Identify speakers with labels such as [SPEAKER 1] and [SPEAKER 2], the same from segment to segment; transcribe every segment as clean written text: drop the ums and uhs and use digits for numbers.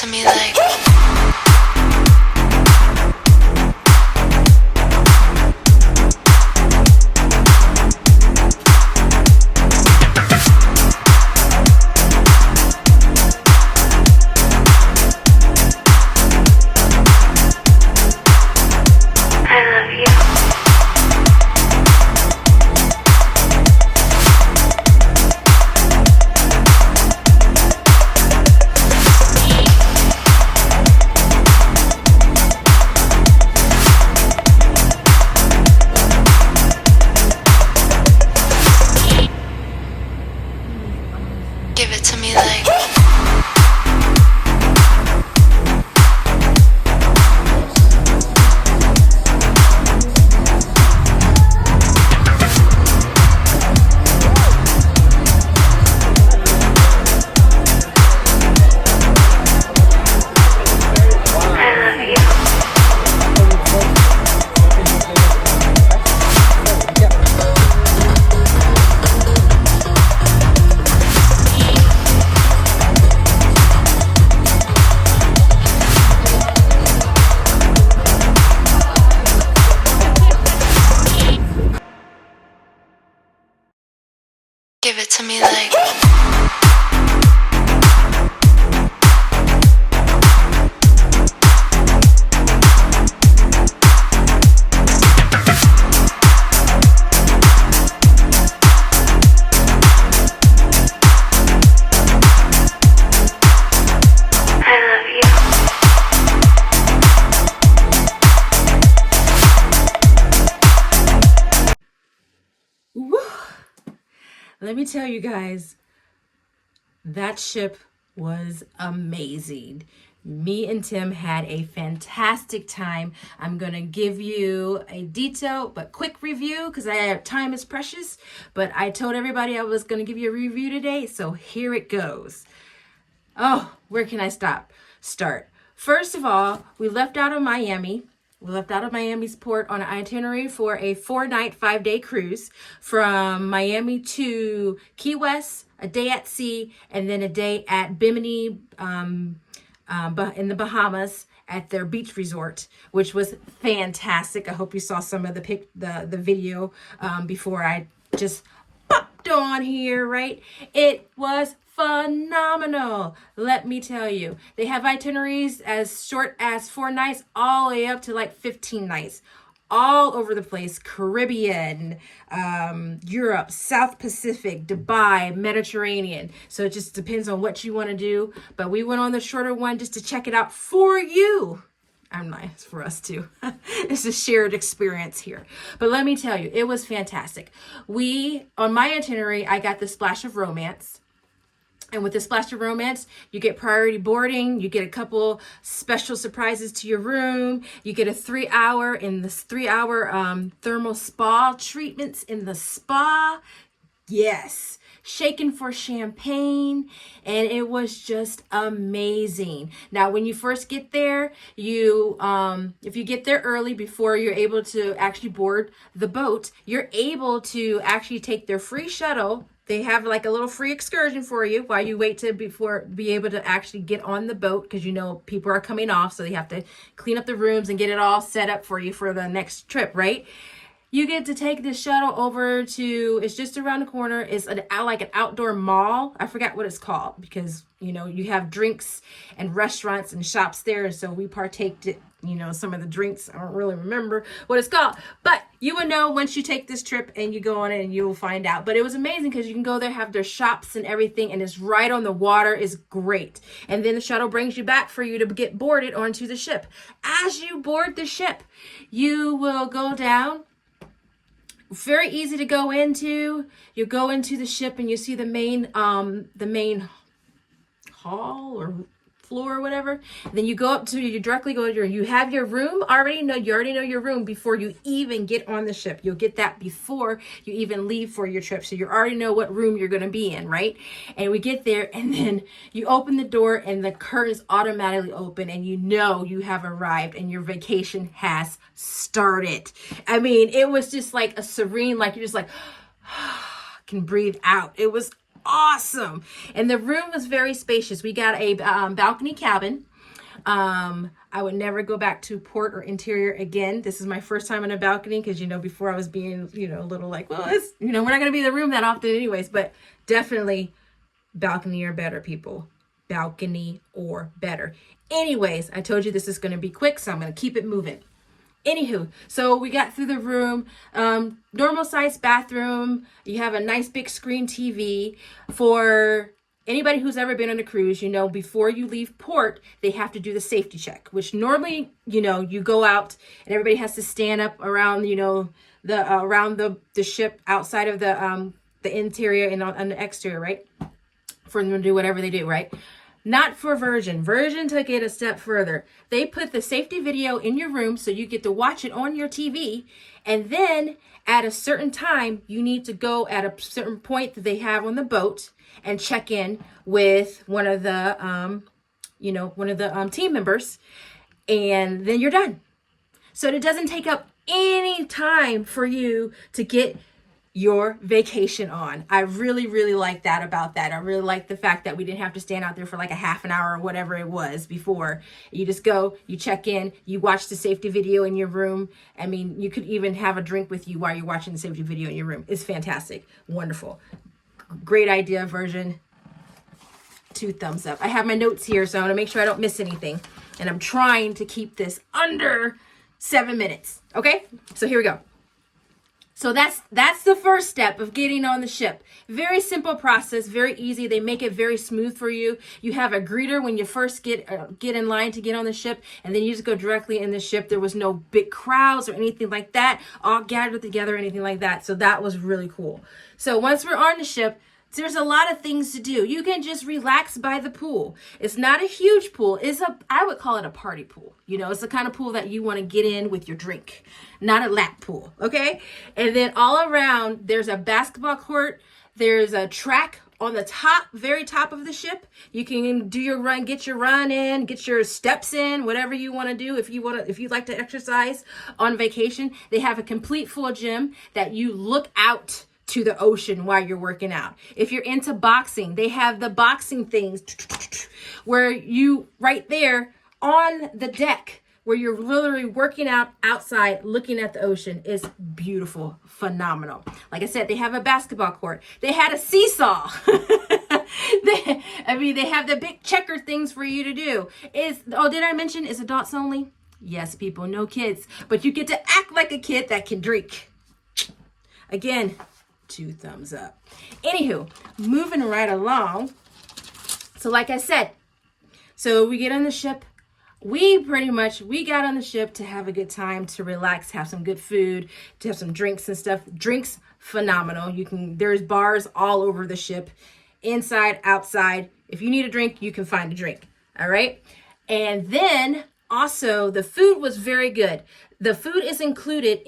[SPEAKER 1] to me like. Give it to me like. Give it to me like.
[SPEAKER 2] Let me tell you guys, that ship was amazing. Me and Tim had a fantastic time. I'm going to give you a detailed but quick review because time is precious. But I told everybody I was going to give you a review today, so here it goes. Oh, where can I start? First of all, we left out of Miami. We left out of Miami's port on an itinerary for a 4-night, 5-day cruise from Miami to Key West, a day at sea, and then a day at Bimini in the Bahamas at their beach resort, which was fantastic. I hope you saw some of the video before I just popped on here, right? It was phenomenal. Let me tell you, they have itineraries as short as 4 nights all the way up to like 15 nights all over the place. Caribbean, Europe, South Pacific, Dubai, Mediterranean. So it just depends on what you want to do. But we went on the shorter one just to check it out for you. I'm nice for us too. It's a shared experience here. But let me tell you, it was fantastic. On my itinerary, I got the Splash of Romance. And with the Splash of Romance, you get priority boarding. You get a couple special surprises to your room. You get a 3-hour thermal spa treatments in the spa. Yes. Shaken for champagne. And it was just amazing. Now, when you first get there, if you get there early before you're able to actually board the boat, you're able to actually take their free shuttle. They have like a little free excursion for you while you wait to be able to actually get on the boat, because you know people are coming off, so they have to clean up the rooms and get it all set up for you for the next trip, right? You get to take this shuttle over to, it's just around the corner. It's like an outdoor mall. I forgot what it's called because, you know, you have drinks and restaurants and shops there. And so we partaked it, some of the drinks. I don't really remember what it's called, but you will know once you take this trip and you go on it and you will find out. But it was amazing because you can go there, have their shops and everything, and it's right on the water. Is great. And then the shuttle brings you back for you to get boarded onto the ship. As you board the ship, you will go down. Very easy to go into. You go into the ship and you see the main hall or floor or whatever. And then you directly go to you have your room you already know your room before you even get on the ship. You'll get that before you even leave for your trip. So you already know what room you're going to be in, right? And we get there and then you open the door and the curtains automatically open and you know you have arrived and your vacation has started. I mean, it was just like a serene, like you're just like can breathe out. It was awesome. And the room was very spacious. We got a balcony cabin. I would never go back to port or interior again. This is my first time on a balcony because, before I was being, a little like, well, it's, we're not going to be in the room that often anyways, but definitely balcony or better, people. Balcony or better. Anyways, I told you this is going to be quick, so I'm going to keep it moving. Anywho, so we got through the room, normal size bathroom. You have a nice big screen TV. For anybody who's ever been on a cruise, before you leave port, they have to do the safety check, which normally, you go out and everybody has to stand up around, around the ship outside of the interior and on the exterior, right? For them to do whatever they do, right? Not for Virgin. Virgin took it a step further. They put the safety video in your room so you get to watch it on your TV. And then at a certain time, you need to go at a certain point that they have on the boat and check in with one of the, team members. And then you're done. So it doesn't take up any time for you to get your vacation on. I really, really like that about that. I really like the fact that we didn't have to stand out there for like a half an hour or whatever it was before. You just go, you check in, you watch the safety video in your room. I mean, you could even have a drink with you while you're watching the safety video in your room. It's fantastic. Wonderful. Great idea, Virgin. 2 thumbs up. I have my notes here, so I want to make sure I don't miss anything. And I'm trying to keep this under 7 minutes. Okay? So here we go. So that's the first step of getting on the ship. Very simple process, very easy. They make it very smooth for you. You have a greeter when you first get in line to get on the ship, and then you just go directly in the ship. There was no big crowds or anything like that, all gathered together or anything like that. So that was really cool. So once we're on the ship, there's a lot of things to do. You can just relax by the pool. It's not a huge pool. I would call it a party pool. It's the kind of pool that you want to get in with your drink, not a lap pool. Okay. And then all around, there's a basketball court. There's a track on the very top of the ship. You can do your run, get your run in, get your steps in, whatever you want to do. If you like to exercise on vacation, they have a complete full gym that you look out to the ocean while you're working out. If you're into boxing, they have the boxing things where you right there on the deck where you're literally working out outside looking at the ocean. Is beautiful, phenomenal. Like I said, they have a basketball court. They had a seesaw. they have the big checker things for you to do. Did I mention is adults only? Yes, people, no kids, but you get to act like a kid that can drink. Again, 2 thumbs up. Anywho, moving right along. So like I said, so we get on the ship. We got on the ship to have a good time, to relax, have some good food, to have some drinks and stuff. Drinks, phenomenal. There's bars all over the ship, inside, outside. If you need a drink, you can find a drink. All right. And then also the food was very good. The food is included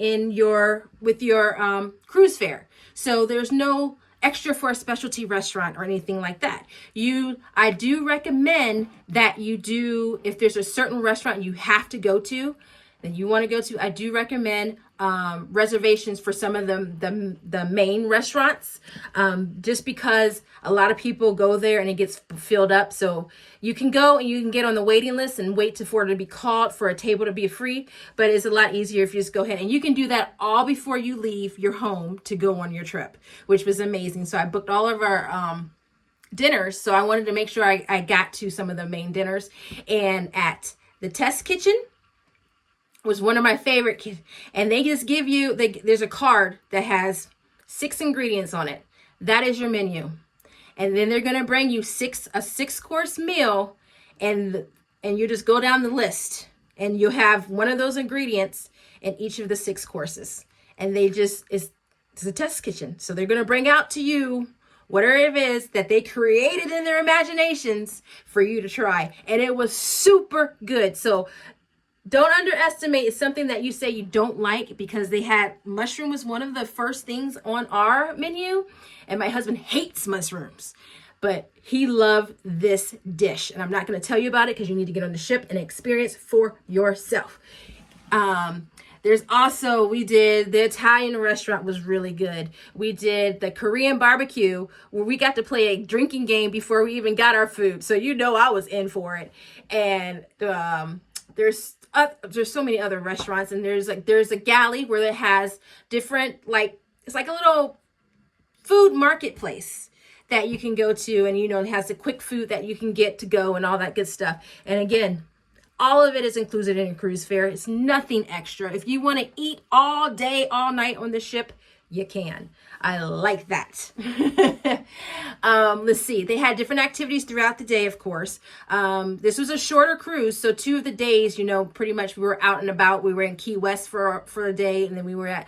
[SPEAKER 2] with your cruise fare. So there's no extra for a specialty restaurant or anything like that. I do recommend that you do, if there's a certain restaurant you have to go to, that you want to go to, I do recommend reservations for some of the main restaurants, just because a lot of people go there and it gets filled up. So you can go and you can get on the waiting list and wait for it to be called for a table to be free, but it's a lot easier if you just go ahead, and you can do that all before you leave your home to go on your trip, which was amazing. So I booked all of our dinners, so I wanted to make sure I got to some of the main dinners. And at the test kitchen was one of my favorite, and they just give you, there's a card that has 6 ingredients on it. That is your menu. And then they're going to bring you a 6-course meal, and you just go down the list, and you have one of those ingredients in each of the 6 courses. And it's a test kitchen. So they're going to bring out to you whatever it is that they created in their imaginations for you to try. And it was super good. So don't underestimate. It's something that you say you don't like, because they had mushroom was one of the first things on our menu. And my husband hates mushrooms, but he loved this dish. And I'm not going to tell you about it because you need to get on the ship and experience for yourself. There's also, we did the Italian restaurant was really good. We did the Korean barbecue where we got to play a drinking game before we even got our food. So you know I was in for it. And there's so many other restaurants, and there's a galley where it has different, like, it's like a little food marketplace that you can go to, and it has the quick food that you can get to go and all that good stuff. And again, all of it is included in a cruise fare. It's nothing extra. If you want to eat all day, all night on the ship, you can. I like that. Let's see. They had different activities throughout the day, of course. This was a shorter cruise. So 2 of the days, pretty much we were out and about. We were in Key West for a day, and then we were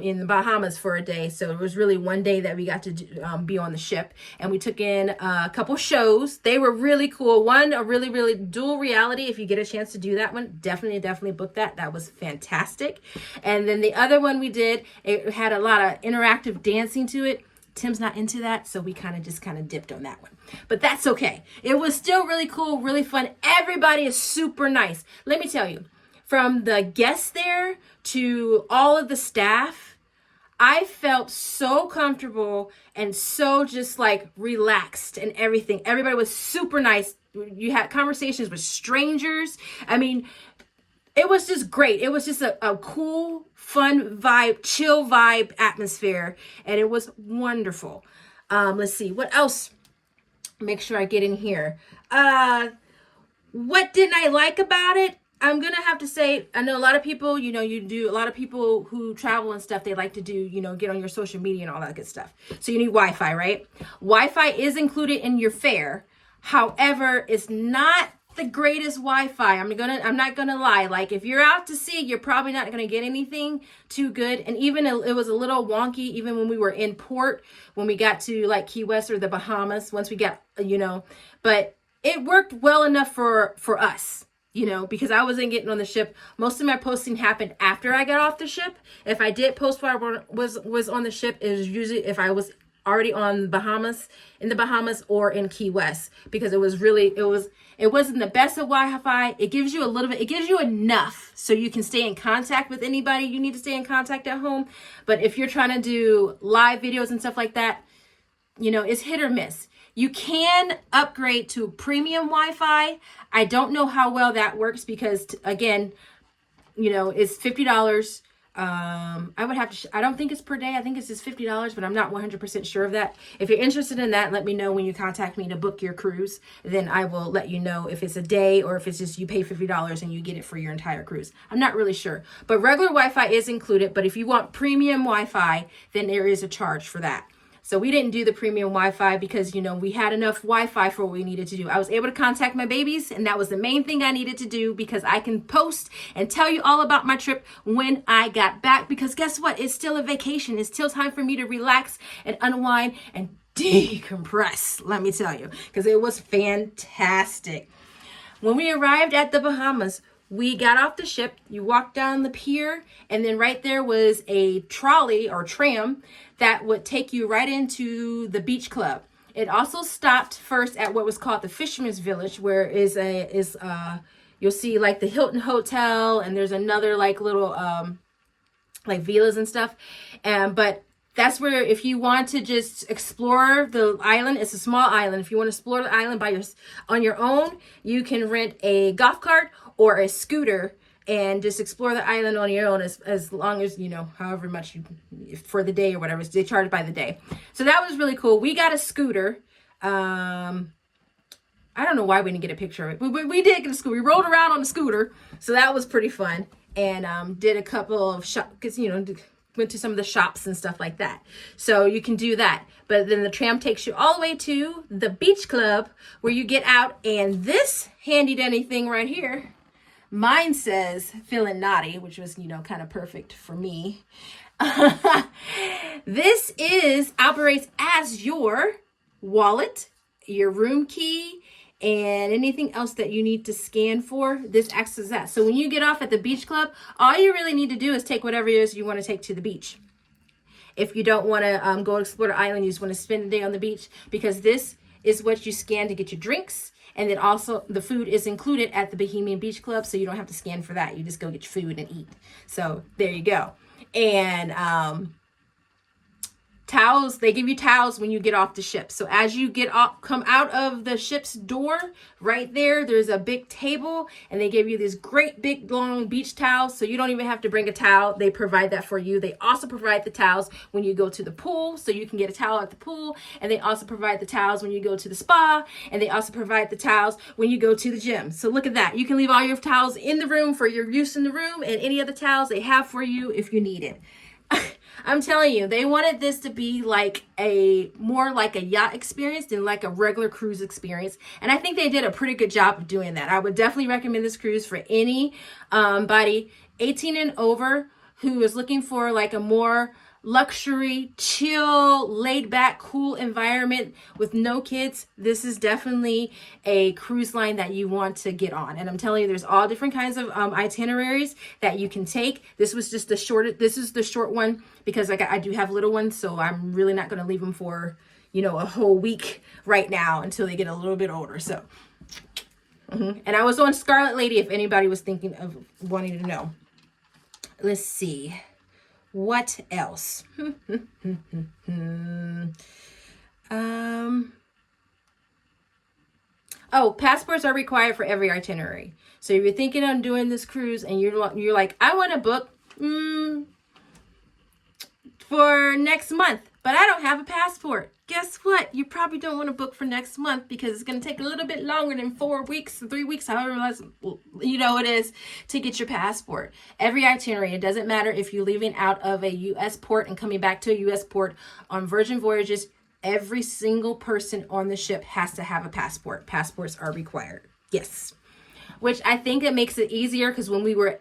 [SPEAKER 2] in the Bahamas for a day. So it was really one day that we got to be on the ship. And we took in a couple shows. They were really cool. One, a really, really dual reality. If you get a chance to do that one, definitely book that. That was fantastic. And then the other one we did, it had a lot of interactive dancing to it. Tim's not into that, so we kind of dipped on that one. But that's okay. It was still really cool, really fun. Everybody is super nice. Let me tell you, from the guests there to all of the staff, I felt so comfortable and so just like relaxed and everything. Everybody was super nice. You had conversations with strangers. I mean, it was just great. It was just a cool, fun vibe, chill vibe atmosphere. And it was wonderful. Let's see. What else? Make sure I get in here. What didn't I like about it? I'm going to have to say, I know a lot of people, a lot of people who travel and stuff, they like to do, get on your social media and all that good stuff. So you need Wi-Fi, right? Wi-Fi is included in your fare. However, it's not the greatest Wi-Fi. I'm not gonna lie. Like, if you're out to sea, you're probably not gonna get anything too good. And even it was a little wonky even when we were in port, when we got to like Key West or the Bahamas, once we got, but it worked well enough for us, because I wasn't getting on the ship. Most of my posting happened after I got off the ship. If I did post while I was on the ship, it was usually if I was already in the Bahamas or in Key West, because it wasn't the best of Wi-Fi. It gives you a little bit, it gives you enough so you can stay in contact with anybody you need to stay in contact at home. But if you're trying to do live videos and stuff like that, it's hit or miss. You can upgrade to premium Wi-Fi. I don't know how well that works because, again, it's $50. I would have to, I don't think it's per day. I think it's just $50, but I'm not 100% sure of that. If you're interested in that, let me know when you contact me to book your cruise. Then I will let you know if it's a day or if it's just you pay $50 and you get it for your entire cruise. I'm not really sure, but regular Wi-Fi is included. But if you want premium Wi-Fi, then there is a charge for that. So we didn't do the premium Wi-Fi because, we had enough Wi-Fi for what we needed to do. I was able to contact my babies, and that was the main thing I needed to do because I can post and tell you all about my trip when I got back. Because guess what? It's still a vacation. It's still time for me to relax and unwind and decompress, let me tell you, because it was fantastic. When we arrived at the Bahamas, we got off the ship, you walked down the pier, and then right there was a trolley or tram that would take you right into the beach club. It also stopped first at what was called the Fisherman's Village, where you'll see like the Hilton Hotel, and there's another like little like villas and stuff. But that's where, if you want to just explore the island, it's a small island. If you want to explore the island on your own, you can rent a golf cart or a scooter and just explore the island on your own as long as, however much for the day or whatever. They charge by the day. So that was really cool. We got a scooter. I don't know why we didn't get a picture of it, but we did get a scooter. We rolled around on the scooter. So that was pretty fun. And did a couple of shops, went to some of the shops and stuff like that. So you can do that. But then the tram takes you all the way to the beach club where you get out. And this handy dandy thing right here, mine says feeling naughty, which was, kind of perfect for me. This operates as your wallet, your room key, and anything else that you need to scan for. This acts as that. So when you get off at the beach club, all you really need to do is take whatever it is you want to take to the beach. If you don't want to go explore the island, you just want to spend the day on the beach, because this is what you scan to get your drinks And then also the food is included at the Bohemian Beach Club, so you don't have to scan for that. You just go get your food and eat. So there you go. And towels, they give you towels when you get off the ship. So as you come out of the ship's door, right there's a big table, and they give you these great big long beach towels, so you don't even have to bring a towel. They provide that for you. They also provide the towels when you go to the pool, so you can get a towel at the pool. And they also provide the towels when you go to the spa, and they also provide the towels when you go to the gym. So look at that. You can leave all your towels in the room for your use in the room, and any other towels they have for you if you need it. I'm telling you, they wanted this to be like more like a yacht experience than like a regular cruise experience. And I think they did a pretty good job of doing that. I would definitely recommend this cruise for any body 18 and over who is looking for like a more luxury, chill, laid back, cool environment with no kids. This is definitely a cruise line that you want to get on. And I'm telling you, there's all different kinds of itineraries that you can take. This is the short one because like I do have little ones, so I'm really not going to leave them for, a whole week right now until they get a little bit older. So, and I was on Scarlet Lady if anybody was thinking of wanting to know. Let's see. What else? Oh, passports are required for every itinerary. So if you're thinking on doing this cruise and you're like, I want to book for next month, but I don't have a passport. Guess what? You probably don't want to book for next month because it's going to take a little bit longer than 4 weeks, 3 weeks, however much, it is to get your passport. Every itinerary, it doesn't matter if you're leaving out of a U.S. port and coming back to a U.S. port on Virgin Voyages, every single person on the ship has to have a passport. Passports are required. Yes. Which I think it makes it easier because when we were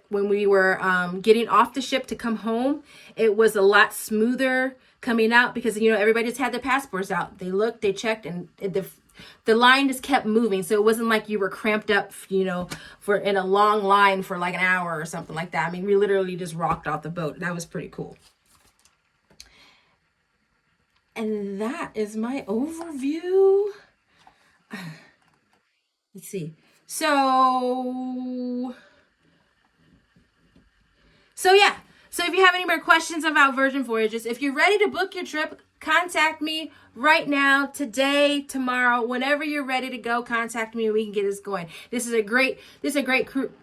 [SPEAKER 2] getting off the ship to come home, it was a lot smoother coming out because everybody just had their passports out. They looked, they checked, and the line just kept moving. So it wasn't like you were cramped up, for in a long line for like an hour or something like that. I mean, we literally just rocked off the boat. That was pretty cool. And that is my overview. Let's see. So yeah. So if you have any more questions about Virgin Voyages, if you're ready to book your trip, contact me right now, today, tomorrow, whenever you're ready to go, contact me and we can get this going. This is a great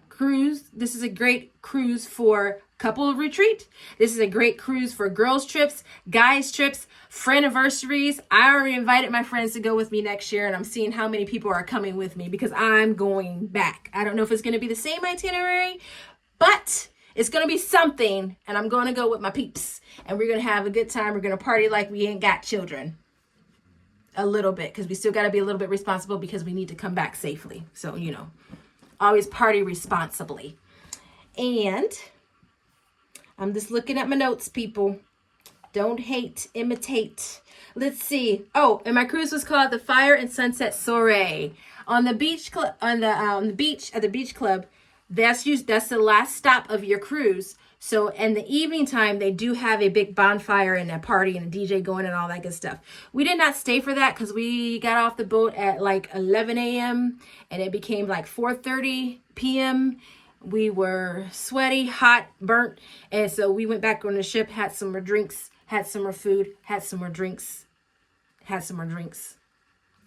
[SPEAKER 2] cruise. This is a great cruise for couple retreat. This is a great cruise for girls trips, guys trips, friendiversaries. I already invited my friends to go with me next year, and I'm seeing how many people are coming with me because I'm going back. I don't know if it's going to be the same itinerary, but it's going to be something, and I'm going to go with my peeps, and we're going to have a good time. We're going to party like we ain't got children. A little bit, because we still got to be a little bit responsible because we need to come back safely. So, always party responsibly. And I'm just looking at my notes, people. Don't hate, imitate. Let's see. Oh, and my cruise was called the Fire and Sunset Soiree. On the beach club, on the beach at the beach club. That's the last stop of your cruise. So in the evening time, they do have a big bonfire and a party and a DJ going and all that good stuff. We did not stay for that because we got off the boat at like 11 a.m. and it became like 4:30 p.m. We were sweaty, hot, burnt. And so we went back on the ship, had some more drinks, had some more food, had some more drinks, had some more drinks,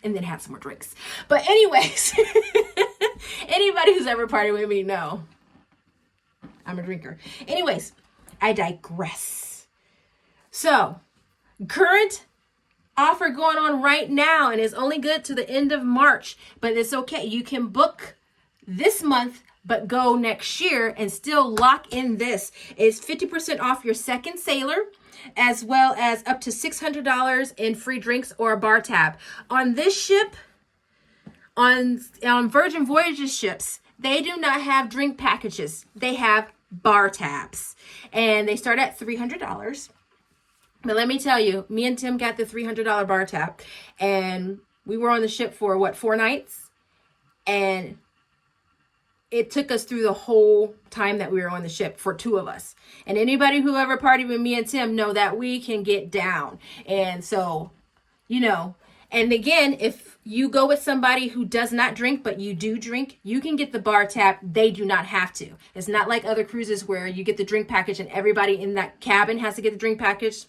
[SPEAKER 2] and then had some more drinks. But anyways, anybody who's ever partied with me know I'm a drinker. Anyways, I digress. So, current offer going on right now, and it's only good to the end of March, but it's okay. You can book this month, but go next year and still lock in this. It's 50% off your second sailor, as well as up to $600 in free drinks or a bar tab. On this ship, on Virgin Voyages ships, they do not have drink packages. They have bar tabs, and they start at $300. But let me tell you, me and Tim got the $300 bar tab, and we were on the ship for 4 nights, and it took us through the whole time that we were on the ship for 2 of us. And anybody who ever partied with me and Tim know that we can get down. And so, And again, if you go with somebody who does not drink, but you do drink, you can get the bar tab. They do not have to. It's not like other cruises where you get the drink package and everybody in that cabin has to get the drink package.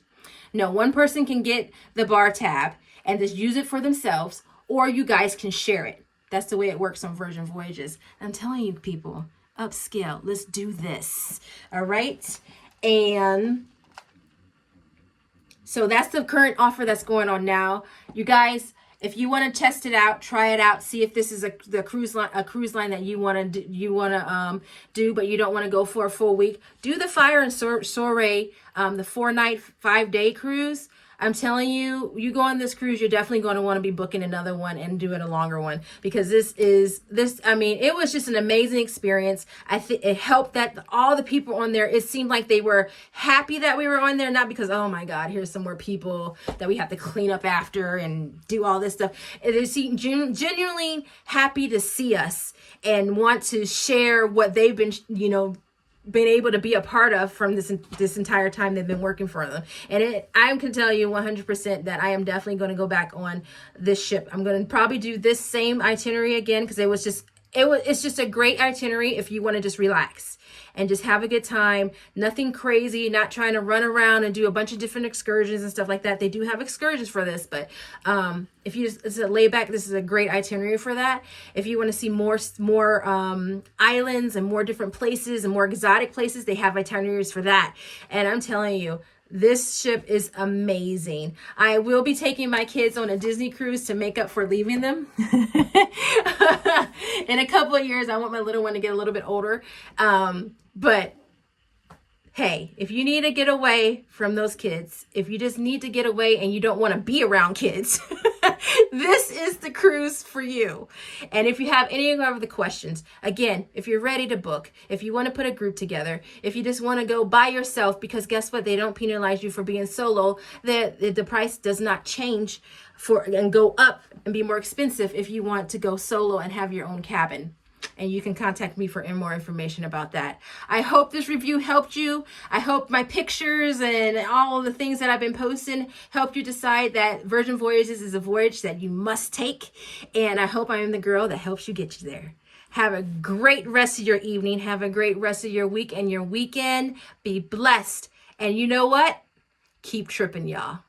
[SPEAKER 2] No, one person can get the bar tab and just use it for themselves, or you guys can share it. That's the way it works on Virgin Voyages. I'm telling you, people, upscale. Let's do this. All right. And so that's the current offer that's going on now. You guys, if you want to test it out, try it out, see if this is a cruise line that you want to do, but you don't want to go for a full week. Do the Fire and Soiree, the 4-night, 5-day cruise. I'm telling you, you go on this cruise, you're definitely going to want to be booking another one and doing a longer one, because I mean, it was just an amazing experience. I think it helped that all the people on there, it seemed like they were happy that we were on there, not because, oh my God, here's some more people that we have to clean up after and do all this stuff. They seem genuinely happy to see us and want to share what they've been, been able to be a part of from this entire time they've been working for them. And I can tell you 100% that I am definitely going to go back on this ship. I'm going to probably do this same itinerary again, because it's just a great itinerary if you want to just relax and just have a good time. Nothing crazy, not trying to run around and do a bunch of different excursions and stuff like that. They do have excursions for this, but if you just, it's a layback, this is a great itinerary for that. If you want to see more islands and more different places and more exotic places, they have itineraries for that. And I'm telling you, this ship is amazing. I will be taking my kids on a Disney cruise to make up for leaving them. In a couple of years, I want my little one to get a little bit older. But hey, if you need to get away from those kids, if you just need to get away and you don't want to be around kids, this is the cruise for you. And if you have any of the questions, again, if you're ready to book, if you want to put a group together, if you just want to go by yourself, because guess what? They don't penalize you for being solo. The price does not change and go up and be more expensive if you want to go solo and have your own cabin. And you can contact me for more information about that. I hope this review helped you. I hope my pictures and all of the things that I've been posting helped you decide that Virgin Voyages is a voyage that you must take. And I hope I am the girl that helps you get you there. Have a great rest of your evening. Have a great rest of your week and your weekend. Be blessed. And you know what? Keep tripping, y'all.